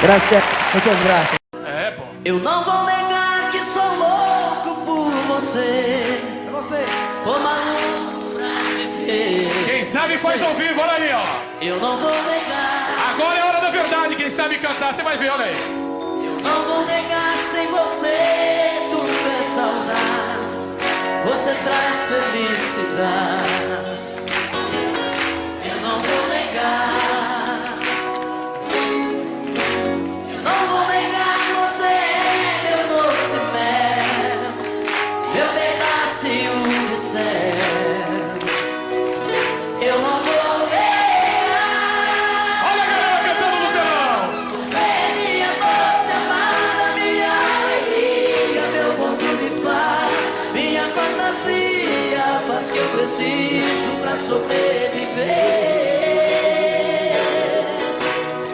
Gracias, muchas gracias. É, pô. Eu não vou negar que sou louco por você. É você. Tô maluco pra te ver. Quem sabe faz ao vivo, olha aí, ó. Eu não vou negar. Agora é a hora da verdade, quem sabe cantar, você vai ver, olha aí. Eu não vou negar, sem você tudo é saudade. Você traz felicidade. Eu não vou negar. Eu não vou negar que você é meu doce mel, meu pedacinho de céu. Eu não vou negar. Olha a galera cantando no telão. Você é minha doce amada, minha alegria, meu ponto de paz, minha fantasia, a paz que eu preciso pra sobreviver.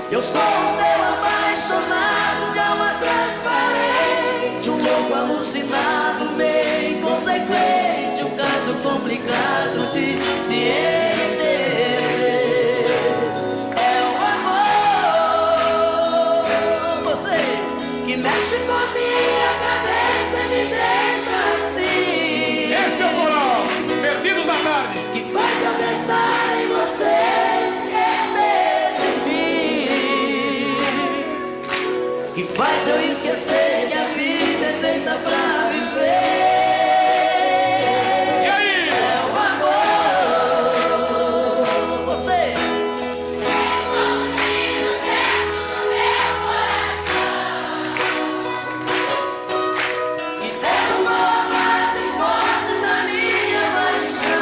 Eu sou o seu apaixonado de alma transparente, um louco alucinado, meio inconsequente, um caso complicado de se entender. É o amor, você que mexe com a minha cabeça e me deixa assim. Esse é o coral, Perdidos na Tarde. Que faz eu pensar em você, esquecer de mim. Que faz eu esquecer que a vida é feita pra viver. E aí? É o amor, você. E derrubou mais forte na minha paixão.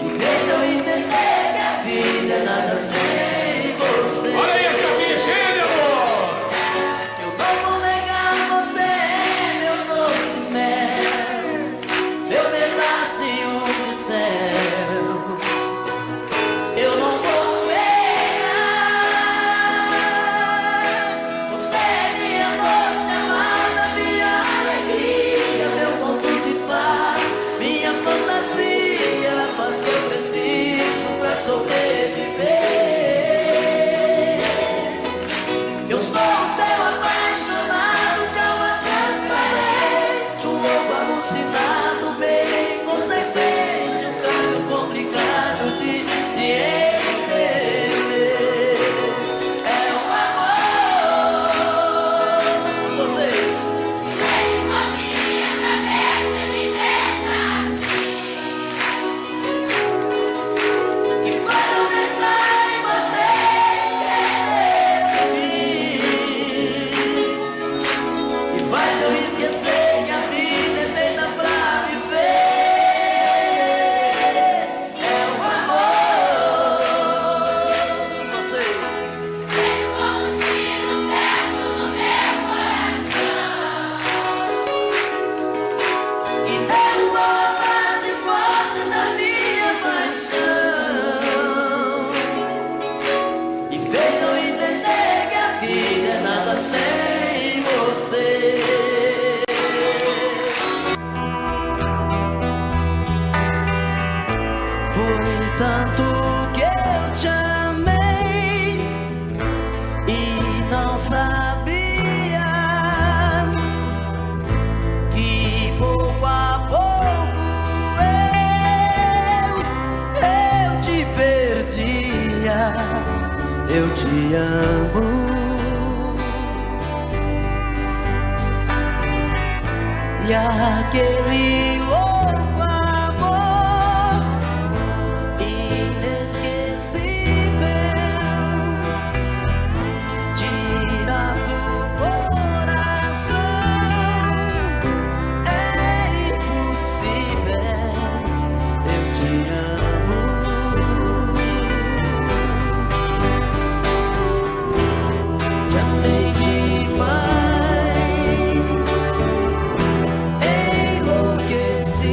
E fez eu entender que a vida é nada sem você. Olha aí, as gatinhas cheias de amor. Eu não vou negar, você é meu doce mel, meu pedacinho de céu. Eu não vou negar. Você é minha doce amada, minha alegria, meu ponto de paz, minha fantasia, a paz que eu preciso pra sobreviver. Eu sou o seu apaixonado de alma transparente, um louco alucinado, meio inconsequente, um caso complicado de se entender. É o amor, você. Mexe com a minha cabeça e me deixa assim. Que faz eu pensar em você, esquecer de mim. Que faz eu esquecer que a vida é feita pra viver. É o amor, você. Veio como um tiro certo no meu coração. E derrubou a base forte da minha paixão. E fez eu entender que a vida é nada sem você. Foi tanto que eu te amei e não sabia que pouco a pouco eu te perdia. Eu te amo. E aquele louco amor inesquecível tira do coração. É impossível. Eu te amo. Te amei demais, enlouqueci.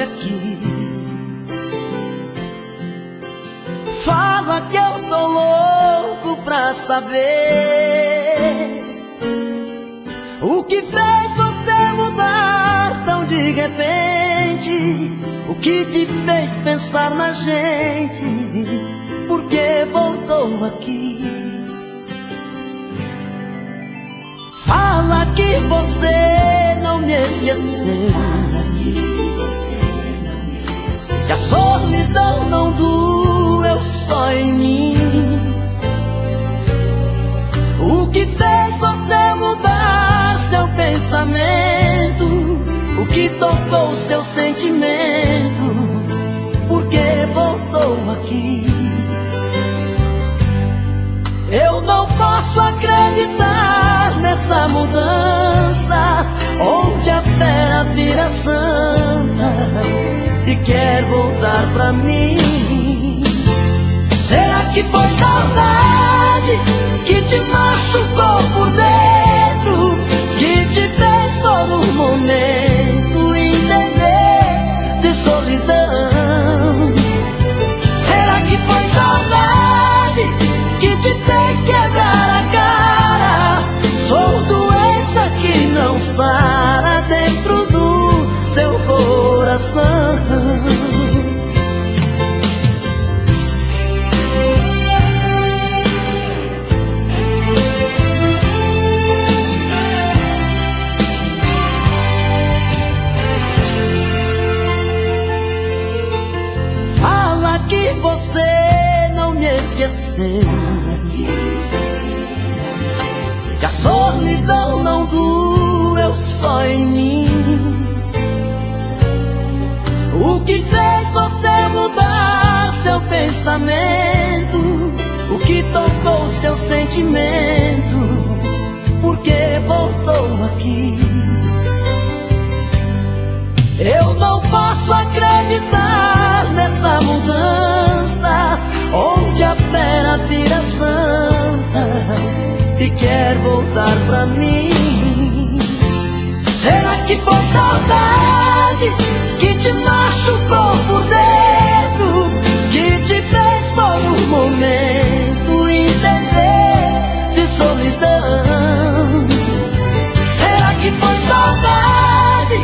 hoje aqui. Fala que eu tô louco pra saber o que fez você mudar tão de repente. O que te fez pensar na gente? Por que voltou aqui? Fala que você não me esqueceu, que a solidão não doeu só em mim. O que fez você mudar seu pensamento? O que tocou seu sentimento? Por que voltou aqui? Eu não posso acreditar nessa mudança, onde a fera vira santa e quer voltar pra mim. Será que foi saudade que te machucou por dentro, que te fez por um momento entender de solidão? Será que foi saudade que te fez quebrar a cara? Sou doença que não sara dentro do seu coração. Fala que você não me esqueceu, que a solidão não doeu só em mim. O que fez você mudar seu pensamento? O que tocou seu sentimento? Por que voltou aqui? Eu não posso acreditar nessa mudança, onde a fera vira santa e quer voltar pra mim. Será que foi saudade que te machucou por dentro, que te fez por um momento entender de solidão? Será que foi saudade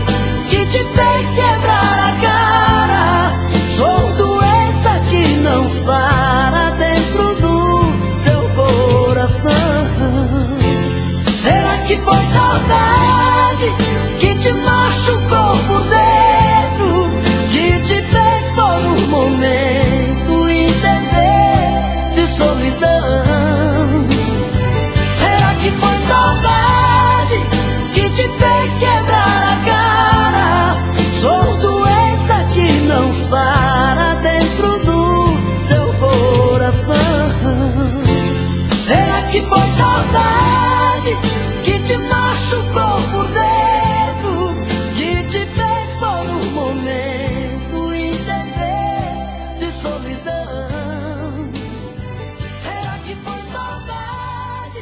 que te fez quebrar a cara? Sou doença que não sara dentro do seu coração. Será que foi saudade que te machucou por dentro, que te fez por um momento entender de solidão? Será que foi saudade que te fez quebrar a cara? Sou doença que não sara dentro do seu coração. Será que foi saudade que te machucou por dentro, que te fez por um momento entender de solidão? Será que foi saudade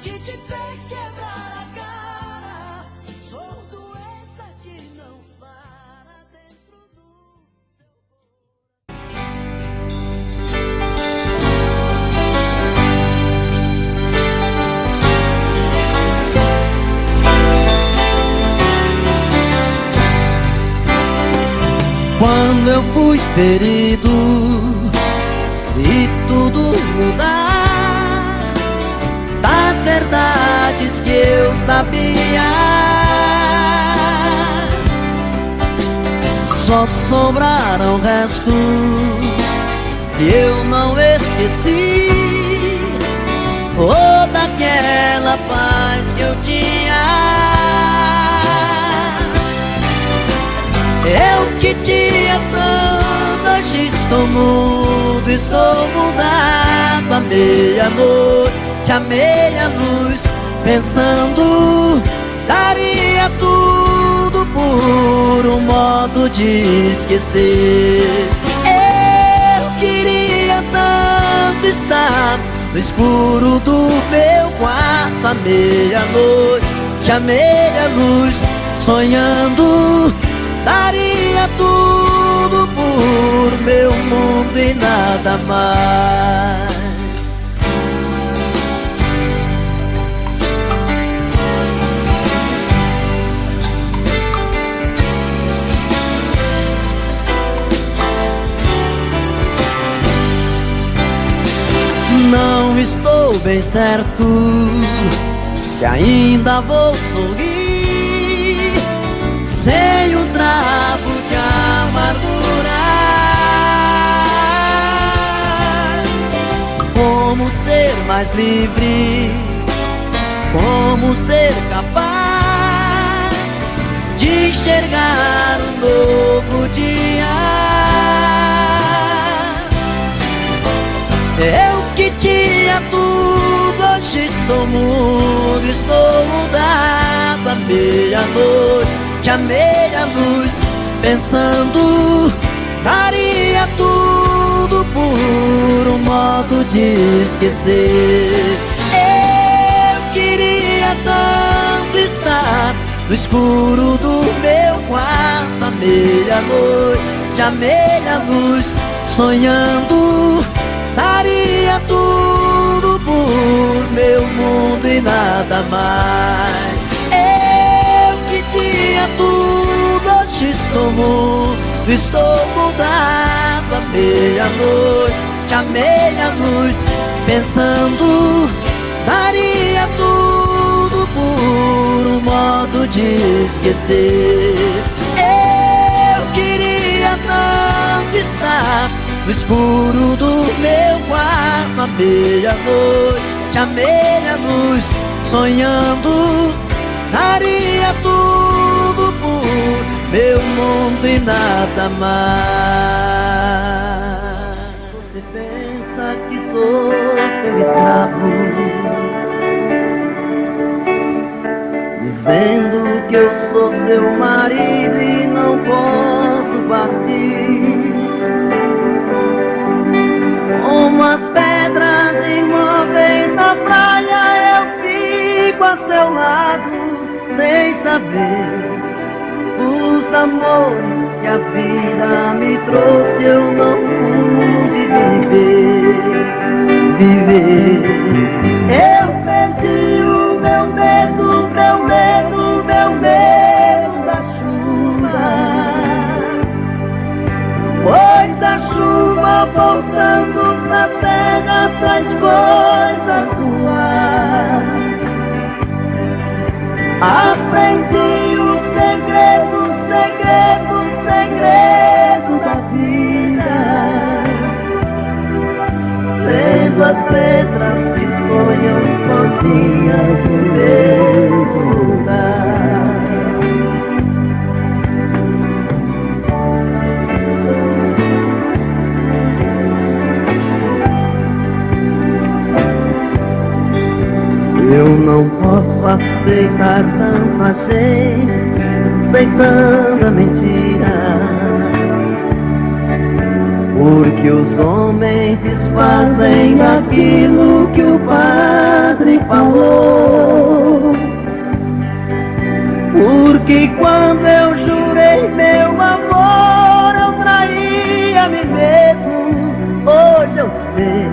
que te fez quebrar a cara? Sou doença que não sara dentro do Quando eu fui ferido e tudo mudar, das verdades que eu sabia, só sobraram restos que eu não esqueci. Toda aquela paz que eu tinha, eu que tinha tanto, hoje estou mudo, estou mudado. À meia-noite, à meia-luz, pensando, daria tudo por um modo de esquecer. Eu queria tanto estar no escuro do meu quarto, à meia-noite, à meia-luz, sonhando, daria tudo meu mundo e nada mais. Não estou bem certo se ainda vou sorrir sem um trago de amargura. Como ser mais livre, como ser capaz de enxergar um novo dia. Eu que tinha tudo, hoje estou mudo, estou mudado. À meia-noite, à meia-luz, pensando, daria tudo por um modo de esquecer. Eu queria tanto estar no escuro do meu quarto. À meia-noite, à meia-luz, sonhando, daria tudo por meu mundo e nada mais. Eu que tinha tudo, hoje estou mudo, estou mudado. À meia-noite, à meia-luz, pensando, daria tudo por um modo de esquecer. Eu queria tanto estar no escuro do meu quarto. À meia-noite, à meia-luz, sonhando, daria tudo por meu mundo e nada mais. Você pensa que sou seu escravo, dizendo que eu sou seu marido e não posso partir. Como as pedras imóveis na praia, eu fico a seu lado, sem saber os amores que a vida me trouxe. Eu não pude viver. Eu perdi o meu medo, meu medo, meu medo da chuva, pois a chuva voltando pra terra traz coisas do ar. Aprendi o segredo, segredo, segredo da vida, lendo as pedras que sonham sozinhas no mesmo lugar. Eu não posso aceitar tanta gente aceitando a mentira, porque os homens desfazem aquilo que o padre falou. Porque quando eu jurei meu amor, eu traí a mim mesmo. Hoje eu sei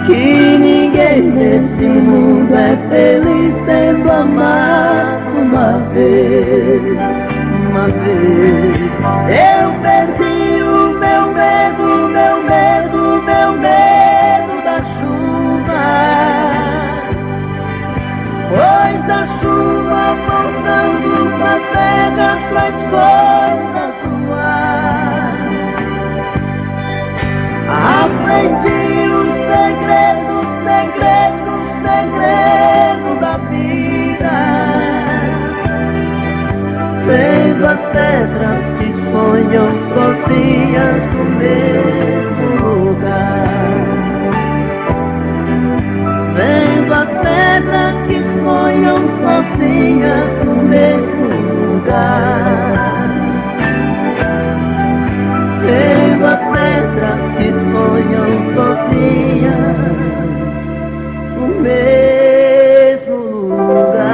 que ninguém nesse mundo é feliz tendo amado uma vez, uma vez. Eu perdi o meu medo, meu medo, meu medo da chuva, pois a chuva voltando pra terra traz coisas do ar. Aprendi o segredo, segredo, segredo da vida, vendo as pedras que sonham sozinhas no mesmo lugar. Vendo as pedras que sonham sozinhas no mesmo lugar. Vendo as pedras que sonham sozinhas no mesmo lugar.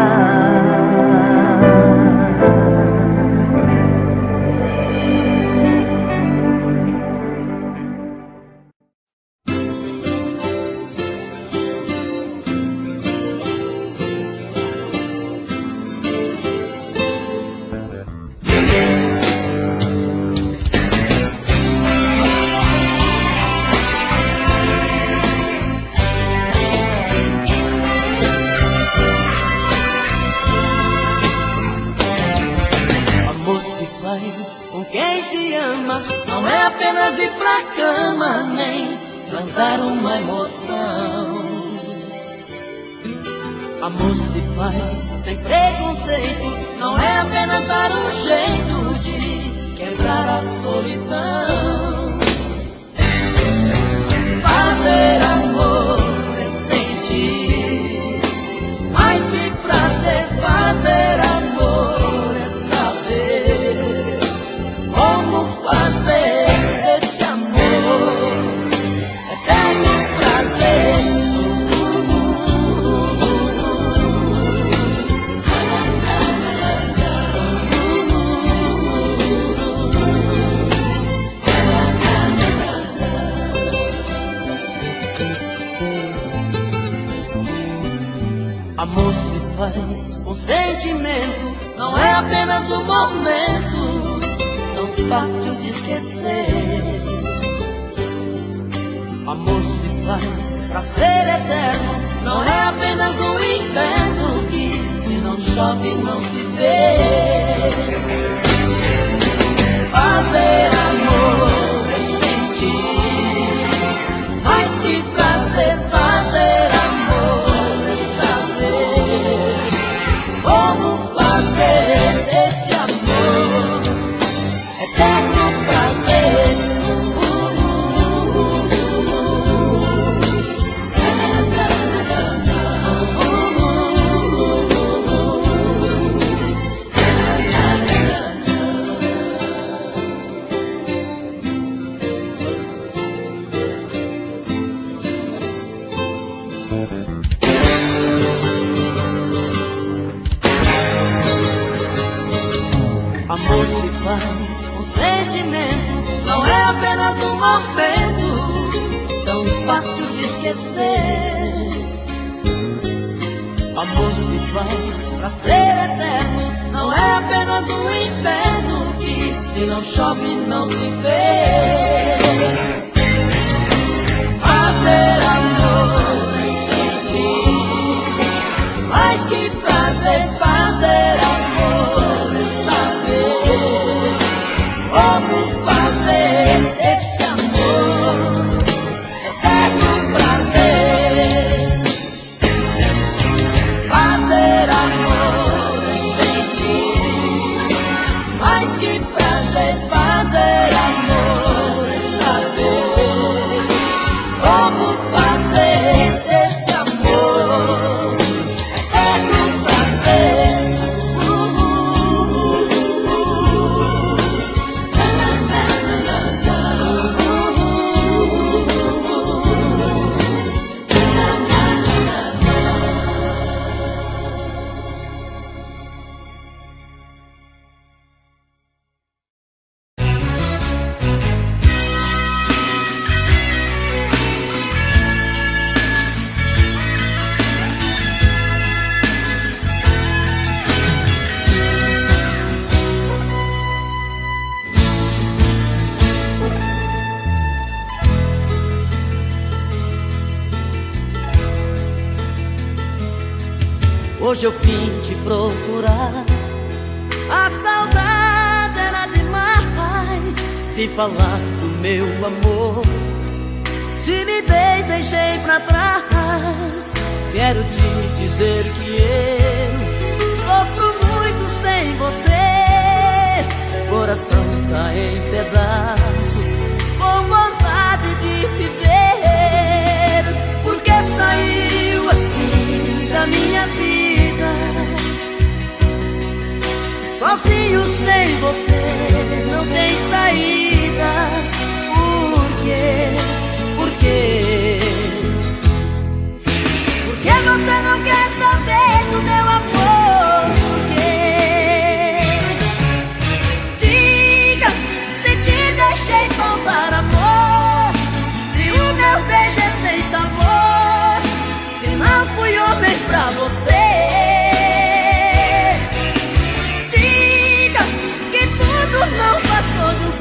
com quem se ama não é apenas ir pra cama, nem transar uma emoção. Amor se faz sem preconceito, não é apenas dar um jeito de quebrar a solidão. Fazer amor é sentir, mais que prazer. Fazer amor é saber como fazer esse amor eterno prazer. Amor se faz com sentimento, não é apenas um momento tão fácil de esquecer. Amor se faz pra ser eterno, não é apenas um inverno que se não chove não se vê. Fazer amor é sentir, mais que prazer. Fazer amor como fazer esse amor eterno prazer. Amor se faz com sentimento, não é apenas um momento tão fácil de esquecer. Amor se faz pra ser eterno, não é apenas um inverno que se não chove não se vê. Fazer amor é sentir, mais que prazer. Fazer amor como fazer esse amor eterno prazer. Fazer amor sem sentir, mais que prazer. Fazer amor sem saber como fazer esse amor eterno prazer. Hoje eu vim te procurar, a saudade era demais. Vim falar do meu amor, timidez deixei pra trás. Quero te dizer que eu sofro muito sem você. Coração tá em pedaços, com vontade de te ver. Porque saiu assim da minha vida, sozinho sem você não tem saída. Por quê? Por quê? Porque você não quer saber do meu amor? Por quê? Diga se te deixei faltar amor, se o meu beijo é sem sabor, se não fui homem pra você. Não passou do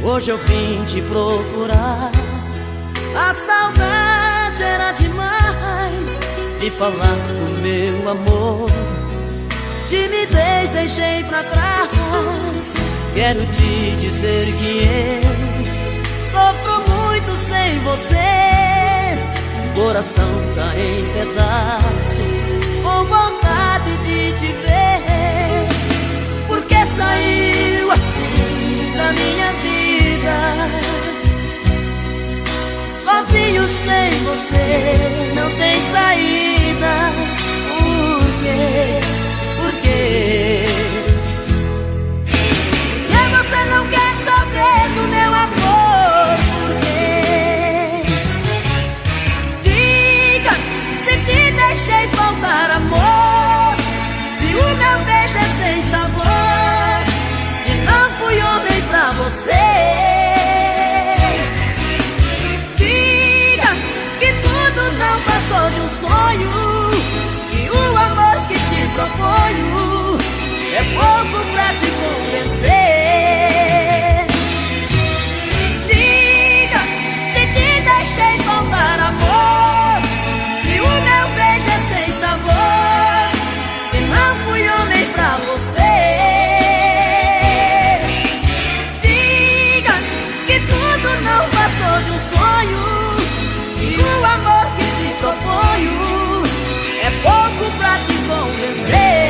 Hoje eu vim te procurar. A saudade era demais. E falar do meu amor. Timidez deixei pra trás. Quero te dizer que eu sofro muito sem você. Coração tá em pedaços, com vontade de te ver. Porque saiu assim da minha vida, sozinho sem você, não tem saída. Por quê? Por quê? Que você não quer saber do meu amor? Por quê? Diga se te deixei faltar amor, se o meu beijo é sem sabor, se não fui homem pra você. Diga que tudo não passou de um sonho, que o amor que te proponho é pouco pra te convencer. Diga se te deixei faltar amor, se o meu beijo é sem sabor, se não fui homem pra você. Diga que tudo não passou de um sonho, que o amor que te proponho é pouco pra te convencer.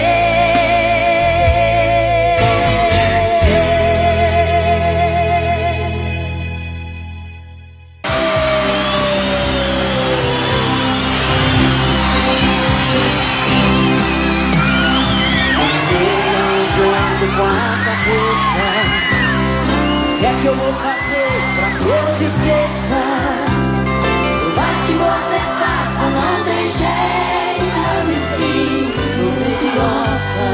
Com a cabeça, o que é que eu vou fazer pra que eu te esqueça? Por mais que você faça, não tem jeito, eu me sinto idiota.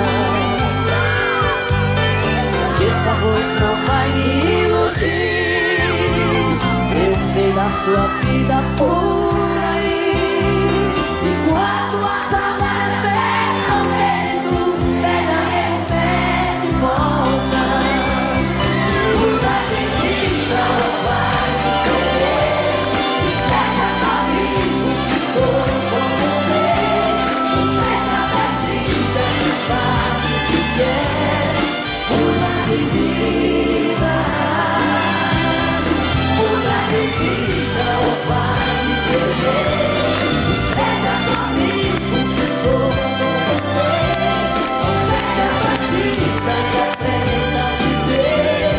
Esqueça, pois não vai me iludir. Eu sei da sua vida por aí. E quando a saudade aperta o peito, pega meu pé de volta. Muda de vida, vai me querer. E seja amigo que sou com você. Você está perdida e não sabe o que quer. Muda de vida, muda de vida, vai me querer. E seja amigo que sou com você. Você já partida e aprenda a viver.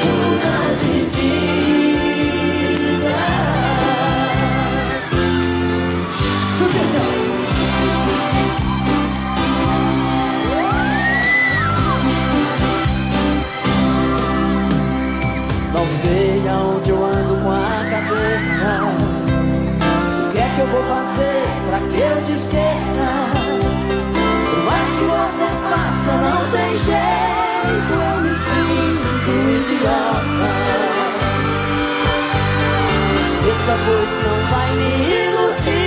Muda de vida. Judiação. Não sei aonde eu ando com a cabeça. O que é que eu vou fazer pra que eu te esqueça? Por mais que você faça, não tem jeito, eu me sinto idiota. Esqueça, pois não vai me iludir.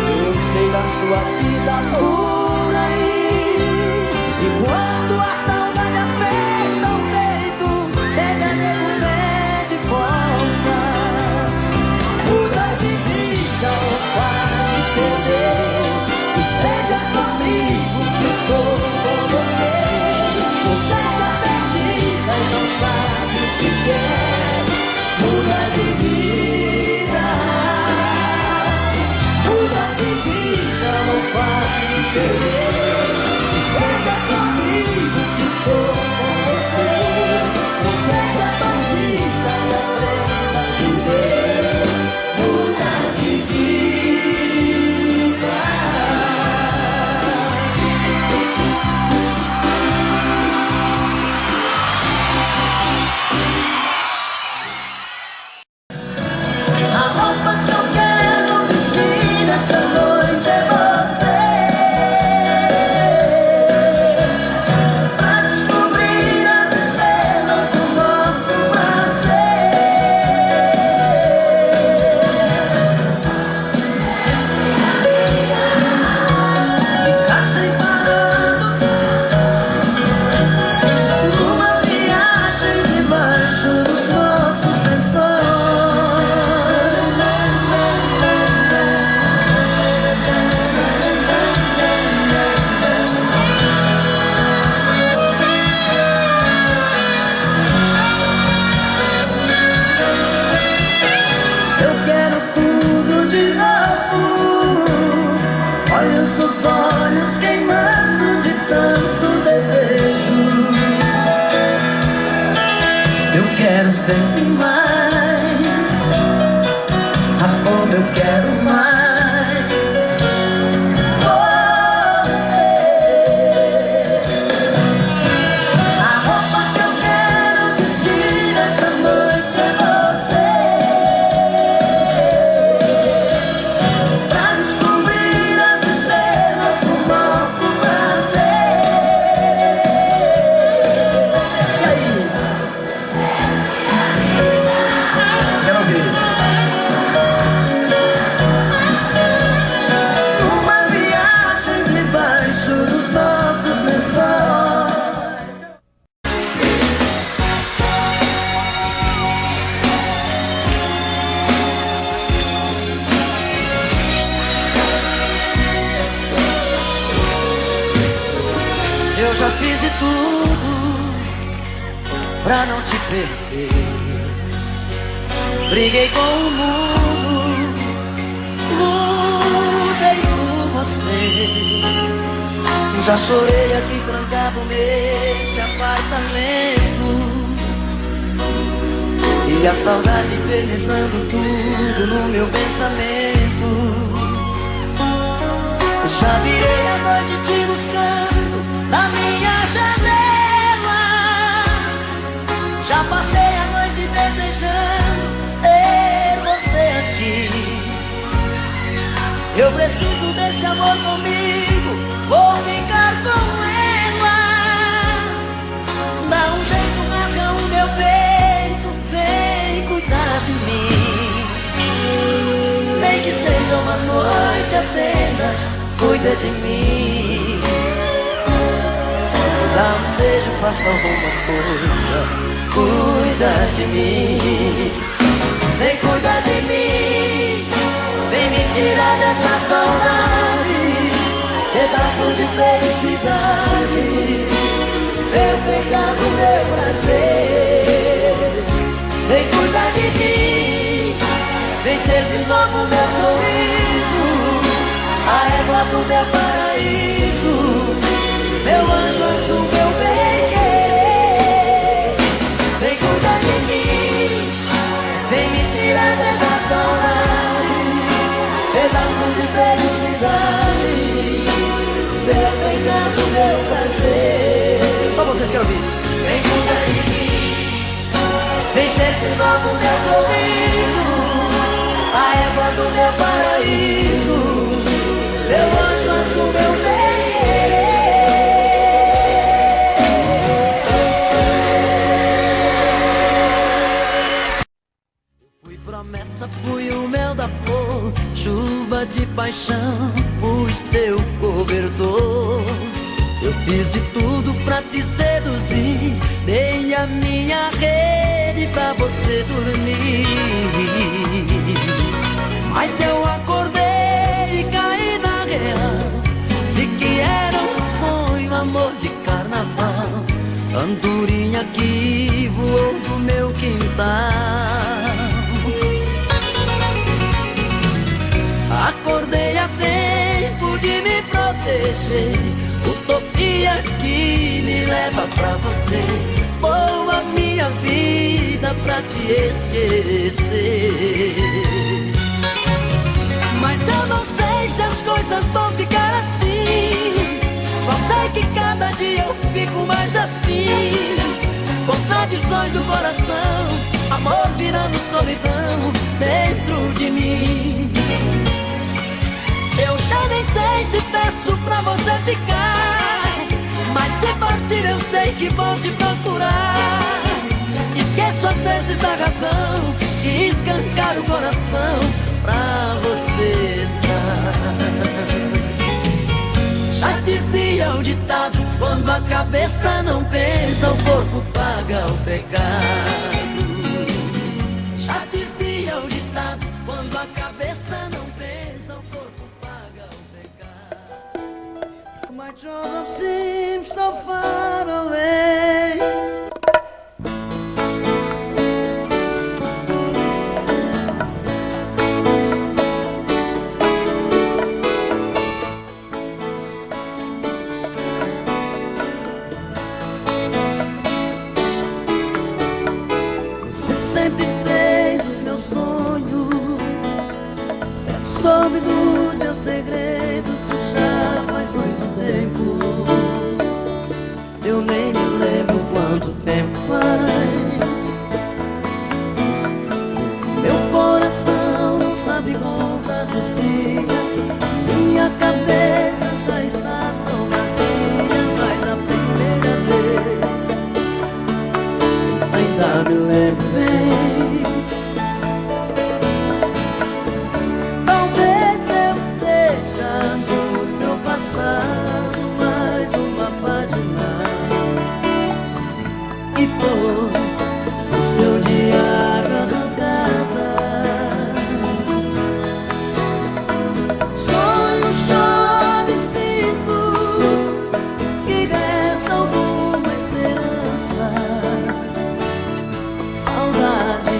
Eu sei da sua vida por aí. E quando a saudade aperta o peito, pega nego pé de volta. Muda de vida ou vai me perder. E seja comigo que sou com você. Você está perdida e não sabe o que quer. Muda de vida. Eu quero sempre mais. Ah, como eu quero mais você. A roupa que eu quero vestir essa noite é você, pra descobrir as estrelas do nosso prazer. E aí? Quero ouvir. Uma viagem debaixo dos nossos lençóis. Eu já fiz de tudo pra não te perder. Briguei com o mundo, lutei por você. Já chorei aqui trancado nesse apartamento, e a saudade infernizando tudo no meu pensamento. Já virei a noite te buscando na minha janela. Já passei a noite desejando ter você aqui. Eu preciso desse amor comigo, vou ficar com ela. Dá um jeito, rasga o meu peito, vem cuidar de mim. Nem que seja uma noite apenas, cuida de mim. Dá um beijo, faça alguma coisa, cuida de mim. Vem cuidar de mim, vem me tirar dessa saudade, pedaço de felicidade, meu pecado, meu prazer. Vem cuidar de mim, vem ser de novo meu sorriso, a égua do meu paraíso, meu anjo azul, meu bem-querer. Vem cuidar de mim, vem me tirar dessa saudade, pedaço de felicidade, meu pecado, meu prazer. Só vocês querem ouvir. Vem cuidar de mim, vem ser de novo meu sorriso, a égua do meu paraíso, meu anjo azul, meu bem-querer. Fui promessa, fui o mel da flor, chuva de paixão, fui seu cobertor. Eu fiz de tudo pra te seduzir, dei a minha rede pra você dormir. Mas eu acordei e caí na real, de que era um sonho, amor de carnaval, andorinha que voou do meu quintal. Acordei a tempo de me proteger, utopia que me leva pra você. Vou a minha vida pra te esquecer. Mas eu não sei se as coisas vão ficar assim, só sei que cada dia eu fico mais afim. Contradições do coração, amor virando solidão dentro de mim. Eu já nem sei se peço pra você ficar, mas se partir eu sei que vou te procurar. Esqueço às vezes a razão e escancar o coração pra você dar. Já dizia o ditado, quando a cabeça não pensa, o corpo paga o pecado. Já dizia o ditado, quando a cabeça não pensa, o corpo paga o pecado. My true love seems so far away. meus segredos já faz muito tempo. Eu nem me lembro quanto tempo faz. Meu coração não sabe contar dos dias. Minha cabeça já está tão vazia. Mas a primeira vez ainda me lembro bem. Talvez eu esteja no seu passado, mais uma página que foi o seu diário arrancada. Sonho, choro e sinto que resta alguma esperança. Saudade,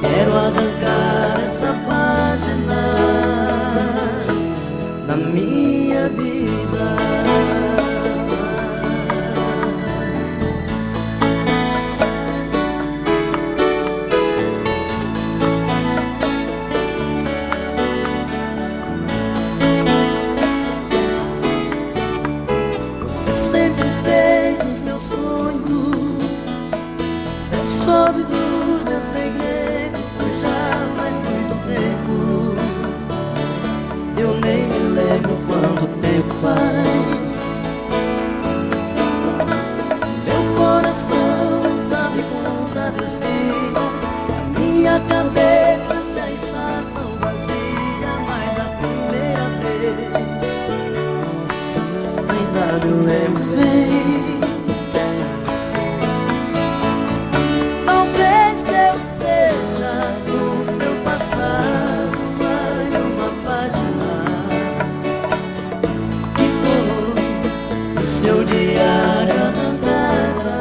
quero arrancar essa página da minha vida. Você sempre fez os meus sonhos, sempre soube dos meus segredos. Isso já faz muito tempo. Eu nem me lembro quanto tempo faz. Meu coração não sabe contar dos dias. A minha cabeça já está tão vazia. Mas a primeira vez ainda me lembro bem. Talvez eu esteja no seu passado, mais uma página que foi o seu diário arrancada.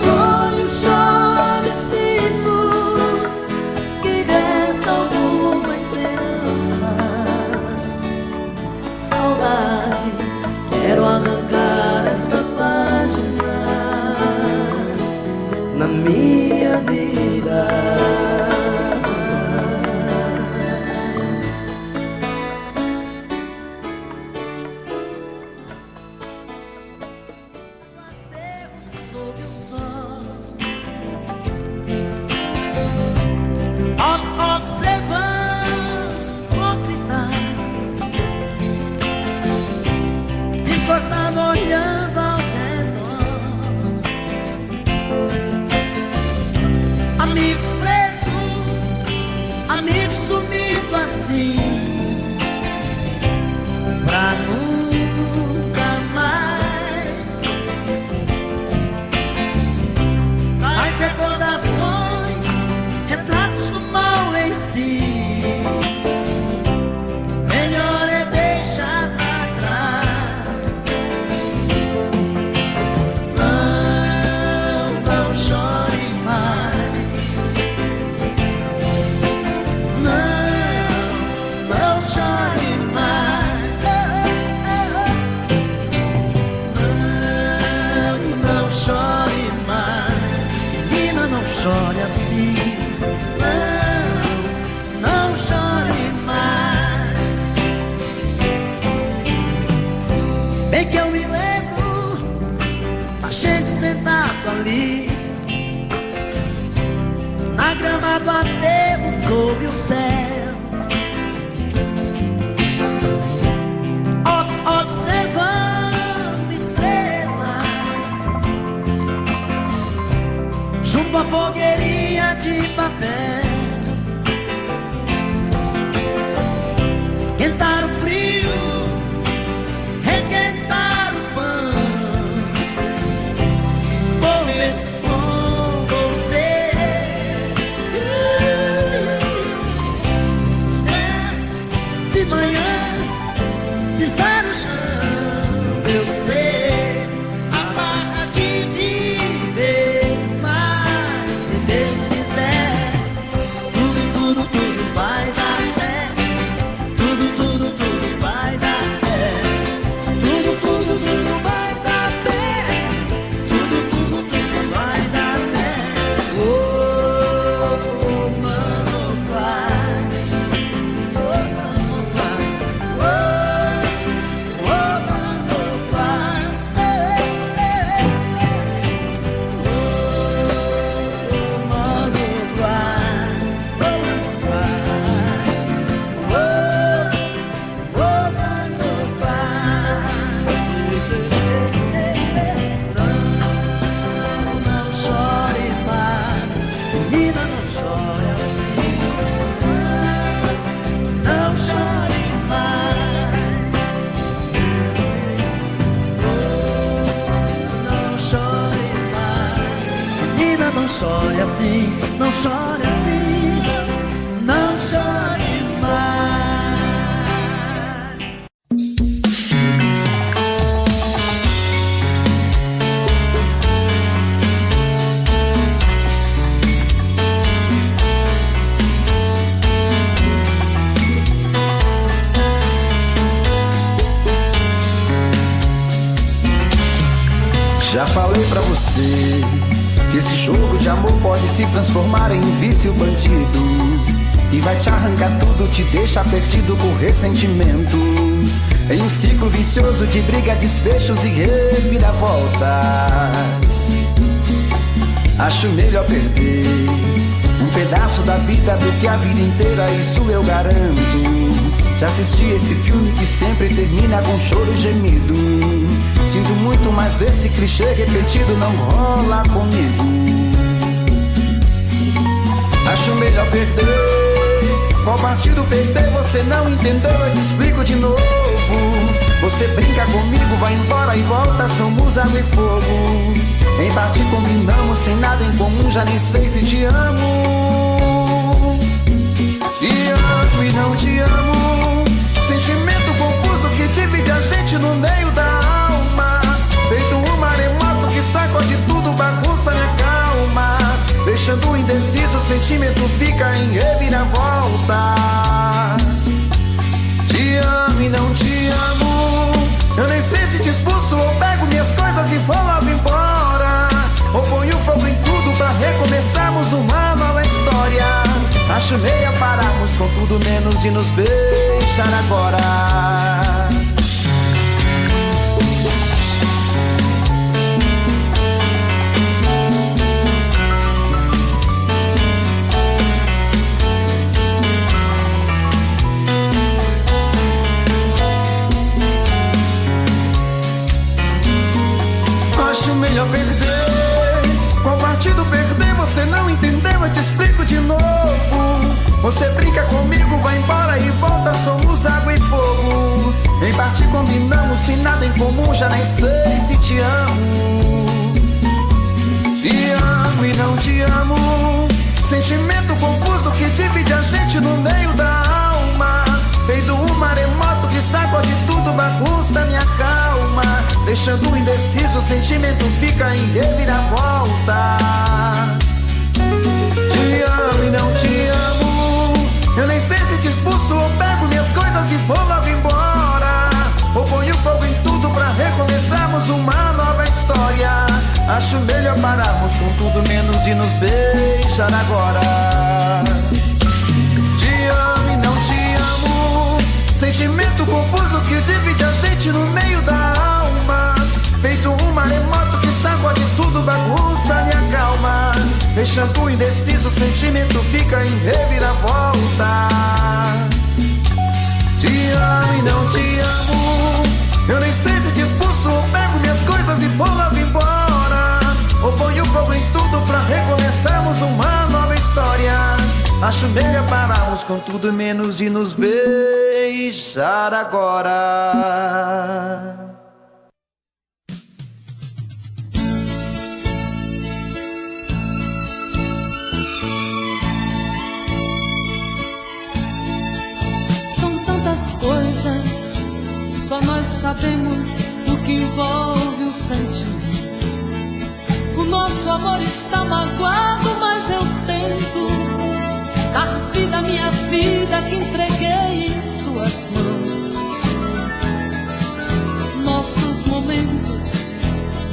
Sonho, choro e sinto que resta alguma esperança. Saudade, quero arrancar esta página na minha vida. Adeus sob o sol, observando os hipócritas, disfarçado, olhando ao redor. Amigos presos, amigos sumidos assim, pra nunca mais. As recordações, retratos do mal em si, melhor é deixar pra trás. Não chore mais. Não chore mais. Não chore mais. Menina, não chore assim. Não chore mais. Bem que eu me lembro, a gente sentado ali na grama do aterro sob o céu, observando estrelas junto à fogueirinha de papel. Quentar o frio, requentar o pão, comer com você. De manhã, pisar no chão, eu sei a barra de viver. Mas se Deus quiser, não chore assim, não chore assim, não chore mais. Já falei pra você que esse jogo de amor pode se transformar em um vício bandido, e vai te arrancar tudo, te deixar perdido por ressentimentos, em um ciclo vicioso de briga, desfechos e reviravoltas. Acho melhor perder um pedaço da vida do que a vida inteira, isso eu garanto. Já assisti esse filme que sempre termina com choro e gemido. Sinto muito, mas esse clichê repetido não rola comigo. Acho melhor perder. Qual partido perder? Você não entendeu, eu te explico de novo. Você brinca comigo, vai embora e volta, somos água e fogo. Em parte combinamos, sem nada em comum, já nem sei se te amo. Te amo e não te amo. Sentimento confuso que divide a gente no meio da alma. Feito um maremoto que sacode tudo, bagunça minha calma. Deixando indeciso, o sentimento fica em reviravoltas. Te amo e não te amo. Eu nem sei se te expulso ou pego minhas coisas e vou logo embora, ou ponho fogo em tudo pra recomeçarmos uma nova história. Acho meia pararmos com tudo menos de nos beijar agora. Acho melhor perder. Qual partido perder? Você não entendeu, eu te explico de novo. Você brinca comigo, vai embora e volta, somos água e fogo. Em parte combinamos, sem nada em comum, já nem sei se te amo. Te amo e não te amo. Sentimento confuso que divide a gente no meio da alma. Feito um maremoto que sacode tudo, bagunça minha calma. Deixando indeciso, o sentimento fica em reviravoltas. Te amo e não te amo. Eu nem sei se te expulso ou pego minhas coisas e vou logo embora, ou ponho fogo em tudo pra recomeçarmos uma nova história. Acho melhor pararmos com tudo menos de nos beijar agora. Te amo e não te amo. Sentimento confuso que divide a gente no meio da alma. Feito um maremoto que sacode tudo, bagunça minha calma. Deixando indeciso, o sentimento fica em reviravoltas. Te amo e não te amo. Eu nem sei se te expulso ou pego minhas coisas e vou logo embora, ou ponho fogo em tudo pra recomeçarmos uma nova história. Acho melhor pararmos com tudo menos de nos beijar agora. Coisas, só nós sabemos o que envolve o sentimento. O nosso amor está magoado, mas eu tento dar vida à minha vida que entreguei em suas mãos. Nossos momentos,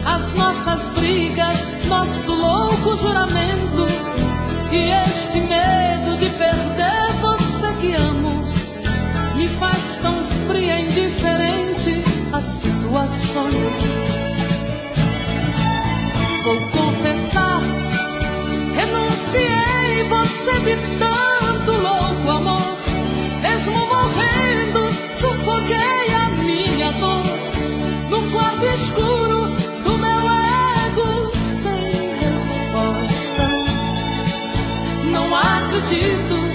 as nossas brigas, nosso louco juramento, e este medo de perder você que amo me faz tão fria e indiferente às situações. Vou confessar, renunciei você de tanto louco amor. Mesmo morrendo, sufoquei a minha dor num quarto escuro do meu ego sem respostas. Não acredito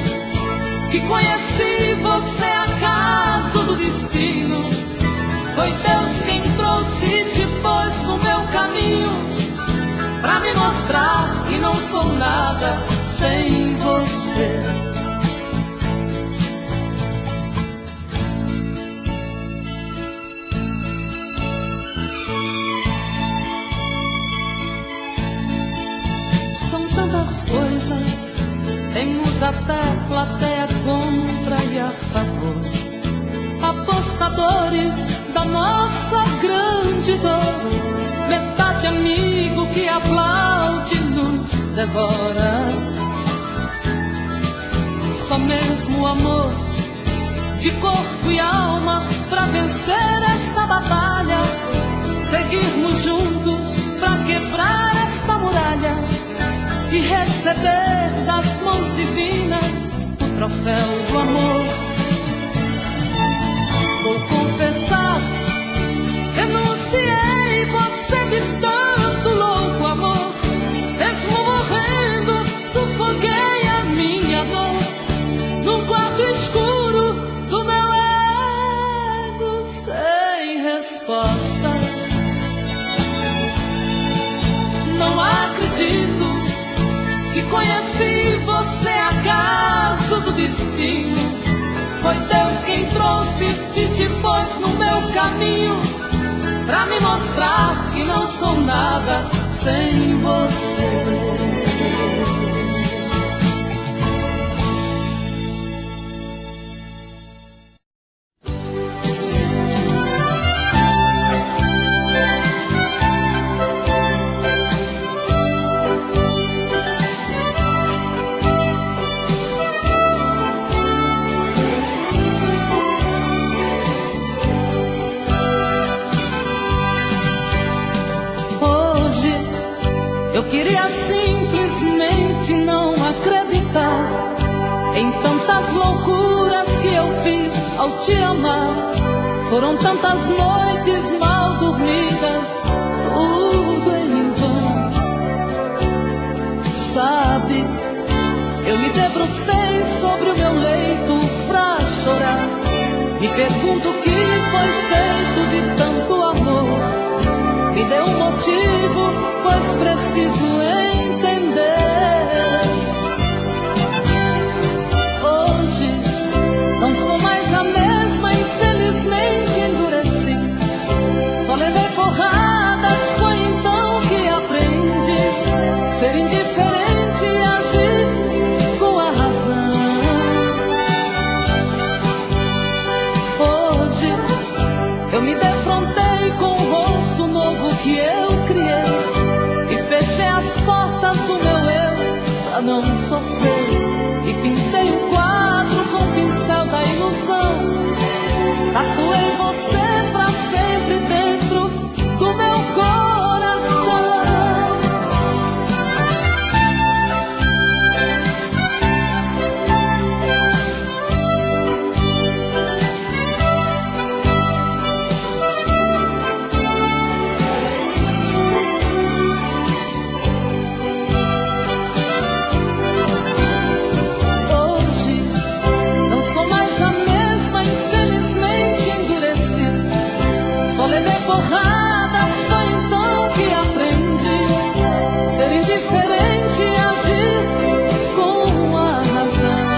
que conheci você acaso do destino. Foi Deus quem trouxe e te pôs no meu caminho, pra pra me mostrar que não sou nada sem você. São tantas coisas, temos até plateia contra e a favor, apostadores da nossa grande dor, metade amigo que aplaude nos devora. Só mesmo o amor de corpo e alma pra vencer esta batalha, seguirmos juntos pra quebrar esta muralha e receber das mãos divinas o troféu do amor. Vou confessar, renunciei você de tanto louco amor. Mesmo morrendo, sufoquei a minha dor num quarto escuro do meu ego sem respostas. Não acredito que conheci você acaso do destino. Foi Deus quem trouxe e te pôs no meu caminho pra me mostrar que não sou nada sem você. Eu queria simplesmente não acreditar em tantas loucuras que eu fiz ao te amar. Foram tantas noites mal dormidas, tudo em vão. Sabe, eu me debrucei sobre o meu leito pra chorar. Me pergunto o que foi feito de tanto amor. Me dê um motivo, pois preciso entender. Hoje não sou mais a mesma, infelizmente endureci. Só levei porradas, foi então que aprendi ser indiferente e agir com a razão. Hoje eu me defrontei com o rosto novo que eu criei e fechei as portas do meu eu pra não sofrer. E pintei um quadro com o pincel da ilusão. Tatuei você pra sempre dentro do meu coração. Porradas, foi então que aprendi ser indiferente e agir com a razão.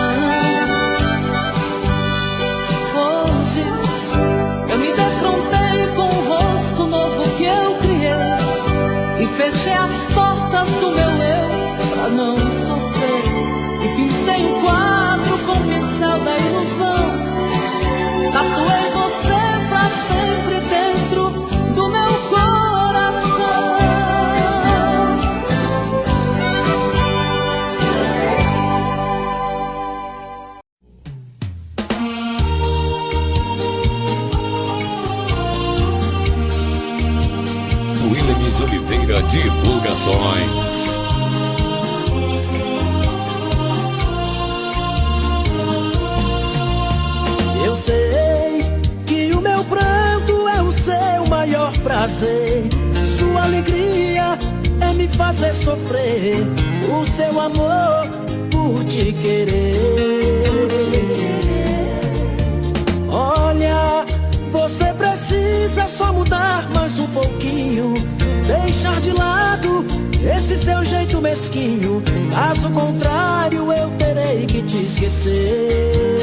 Hoje eu me defrontei com o rosto novo que eu criei e fechei as portas do meu eu pra não sofrer. E pintei um quadro com o pincel da ilusão. Tatuei você pra sempre dentro do meu coração. Williams Oliveira Divulgações. Eu sei que o meu pranto é o seu maior prazer. Sua alegria é me fazer sofrer. O seu amor por te querer. Olha, você precisa só mudar mais um pouquinho. Deixar de lado esse seu jeito mesquinho. Caso contrário, eu terei que te esquecer.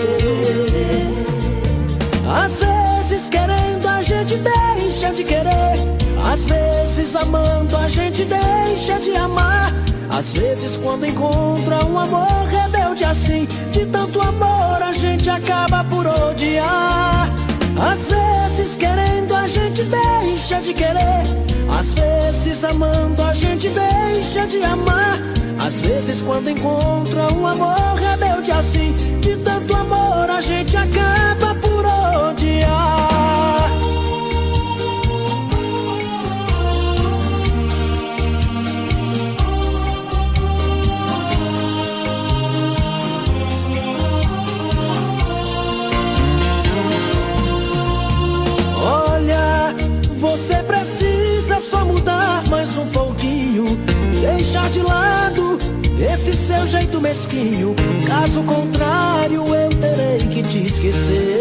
Às vezes querendo a gente deixa de querer, às vezes amando a gente deixa de amar. Às vezes quando encontra um amor rebelde assim, de tanto amor a gente acaba por odiar. Às vezes querendo a gente deixa de querer, às vezes amando a gente deixa de amar. Às vezes quando encontra um amor rebelde assim, de tanto amor a gente acaba por odiar. Olha, você precisa só mudar mais um pouquinho, deixar de lado esse seu jeito mesquinho. Caso contrário, eu terei que te esquecer.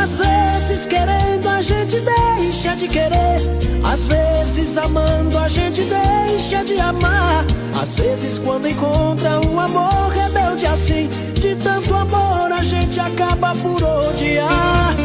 Às vezes querendo a gente deixa de querer, às vezes amando a gente deixa de amar. Às vezes quando encontra um amor rebelde assim, de tanto amor a gente acaba por odiar.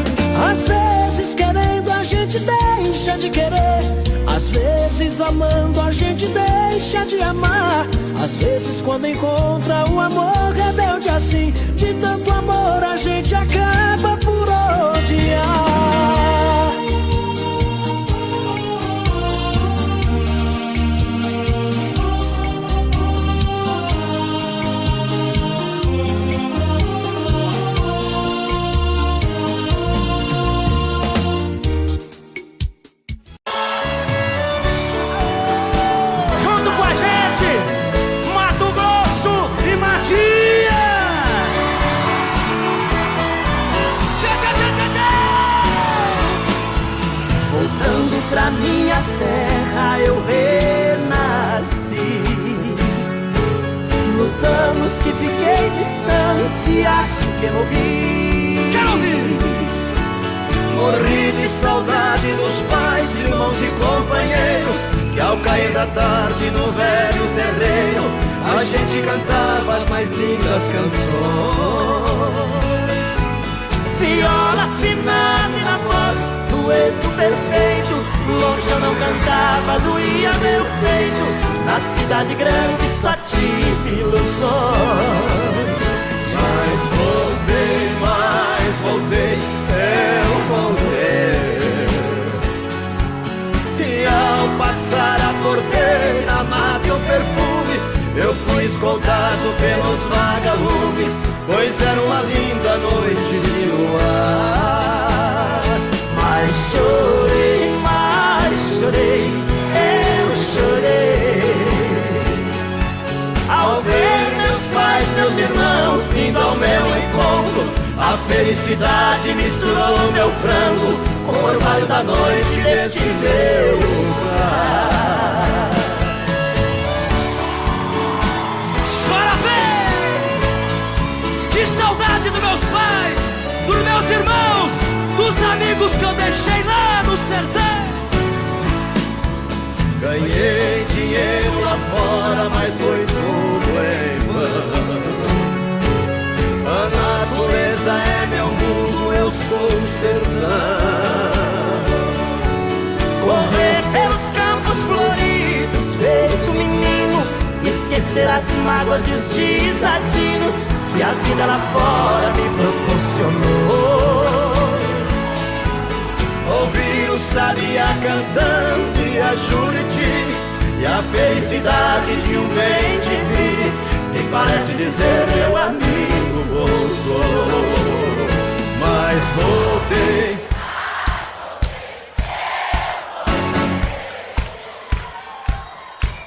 Às vezes querendo a gente deixa de querer, às vezes amando a gente deixa de amar. Às vezes quando encontra um amor rebelde assim, de tanto amor a gente acaba por odiar. Pra minha terra eu renasci. Nos anos que fiquei distante, acho que morri. Quero ouvir! Morri de saudade dos pais, irmãos e companheiros, que ao cair da tarde no velho terreiro a gente cantava as mais lindas canções. Viola afinada e na voz, dueto perfeito, longe eu não cantava, doía meu peito. Na cidade grande só tive ilusões. Mas voltei, eu voltei. E ao passar a porteira, mate o perfume, eu fui escoltado pelos vagalumes, pois era uma linda noite de luar. Mas chorei, eu chorei, ao ver meus pais, meus irmãos vindo ao meu encontro. A felicidade misturou meu pranto com o orvalho da noite desse meu lugar. Chora bem! Que saudade dos meus pais, dos meus irmãos, dos amigos que eu deixei lá no sertão. Ganhei dinheiro lá fora, mas foi tudo em vão. A natureza é meu mundo, eu sou o sertão. Correr pelos campos floridos, feito menino, esquecer as mágoas e os desatinos que a vida lá fora me proporcionou. Ouvir o sabiá cantando e a Juriti, e a felicidade de um bem-de-vi, que parece dizer meu amigo voltou. Mas voltei.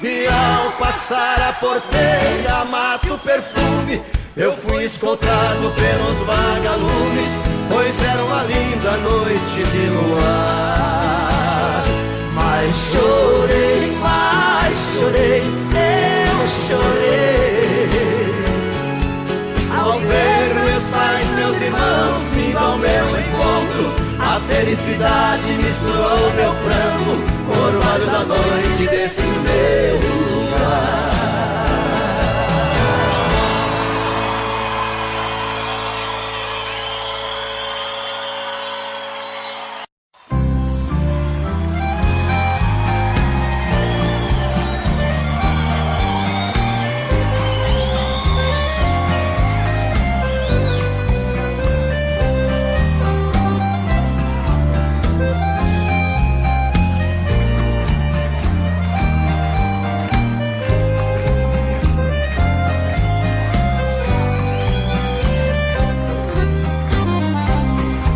E ao passar a porteira, mato o perfume, eu fui escoltado pelos vagalumes, pois era uma linda noite de luar. Mas chorei, eu chorei, ao ver meus pais, meus irmãos vindo ao meu encontro. A felicidade misturou meu pranto com o orvalho da noite estivesse no meu lugar.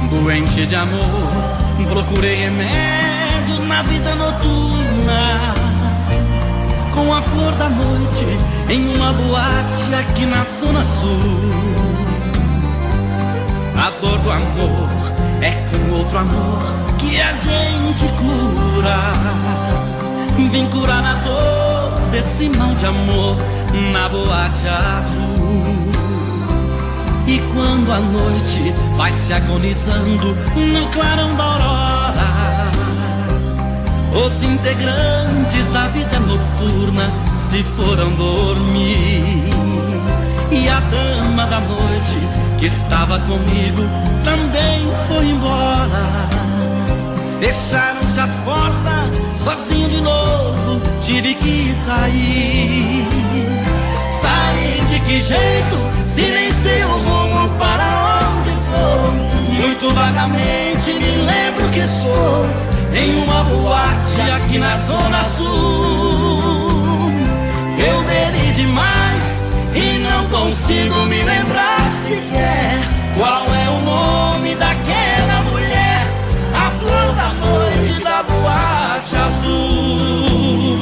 Doente de amor, procurei remédio na vida noturna, com a flor da noite em uma boate aqui na Zona Sul. A dor do amor é com outro amor que a gente cura. Vim curar a dor desse mal de amor na boate azul. E quando a noite vai se agonizando no clarão da aurora, os integrantes da vida noturna se foram dormir. E a dama da noite que estava comigo também foi embora. Fecharam-se as portas, sozinho de novo tive que sair. Sair de que jeito? Se nem sei o rumo para onde vou. Muito vagamente me lembro que sou em uma boate aqui na Zona Sul. Eu bebi demais e não consigo me lembrar sequer qual é o nome daquela mulher, a flor da noite da boate azul.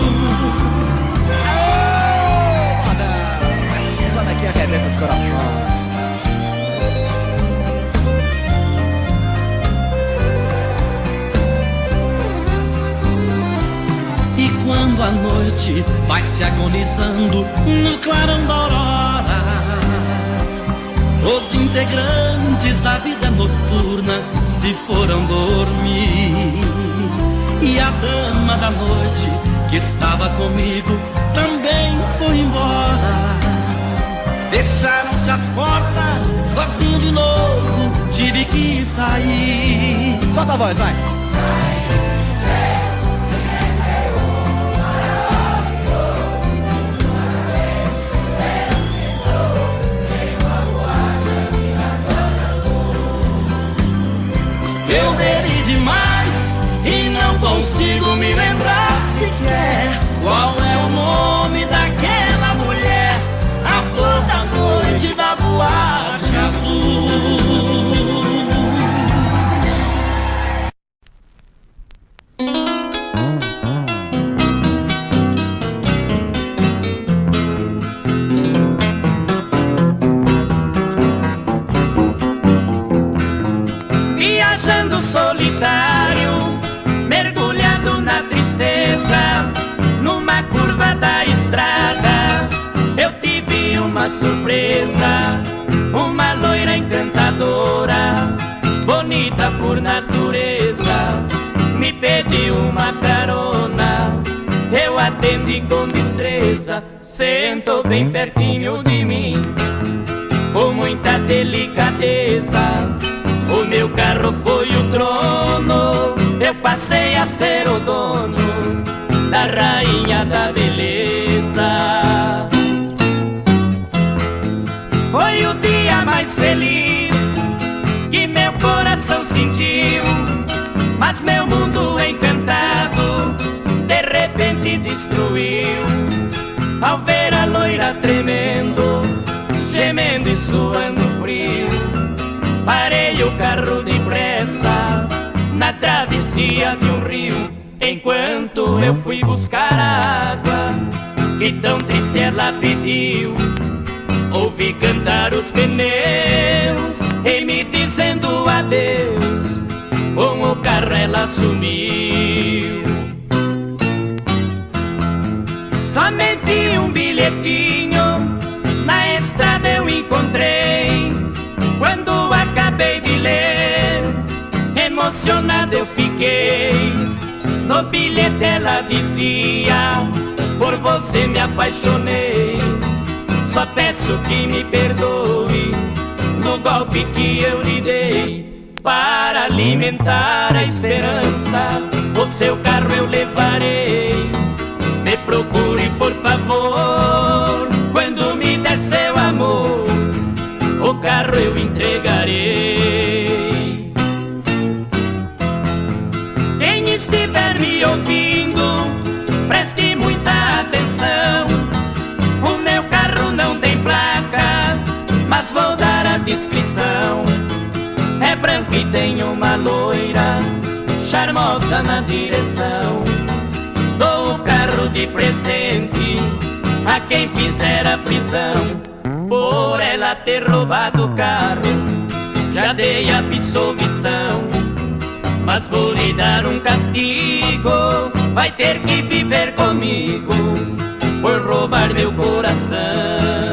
Essa daqui arrebenta os corações. E quando a noite vai se agonizando no clarão da aurora, os integrantes da vida noturna se foram dormir. E a dama da noite que estava comigo também foi embora. Fecharam-se as portas, sozinho de novo tive que sair. Solta a voz, vai. Eu bebi demais e não consigo me lembrar sequer qual é o nome daquela mulher, a flor da noite da boate azul. Viajando solitário, mergulhado na tristeza, numa curva da estrada, eu tive uma surpresa. Uma loira encantadora, bonita por natureza, me pediu uma carona. Eu atendi com destreza, sentou bem pertinho de mim, com muita delicadeza. O meu carro foi o trono, eu passei a ser o dono da rainha da beleza. Foi o dia mais feliz que meu coração sentiu, mas meu mundo encantado de repente destruiu. Ao ver a loira tremendo, gemendo e suando frio, parei o carro depressa na travessia de um rio. Enquanto eu fui buscar a água que tão triste ela pediu, ouvi cantar os pneus e me dizendo adeus. Com o carro ela sumiu. Somente um bilhetinho na estrada eu encontrei. Quando acabei de ler, emocionado eu fiquei. No No bilhete ela dizia: por você me apaixonei. Só peço que me perdoe no golpe que eu lhe dei. Para alimentar a esperança, o seu carro eu levarei. Me procure, por favor, quando me der seu amor, o carro eu entregarei. Quem estiver me ouvindo, preste muita atenção. O meu carro não tem placa, mas vou dar a descrição. É branco e tem uma loira charmosa na direção. Dou o carro de presente a quem fizer a prisão por ela ter roubado o carro. Já dei a absolvição, mas vou lhe dar um castigo. Vai ter que viver comigo por roubar meu coração.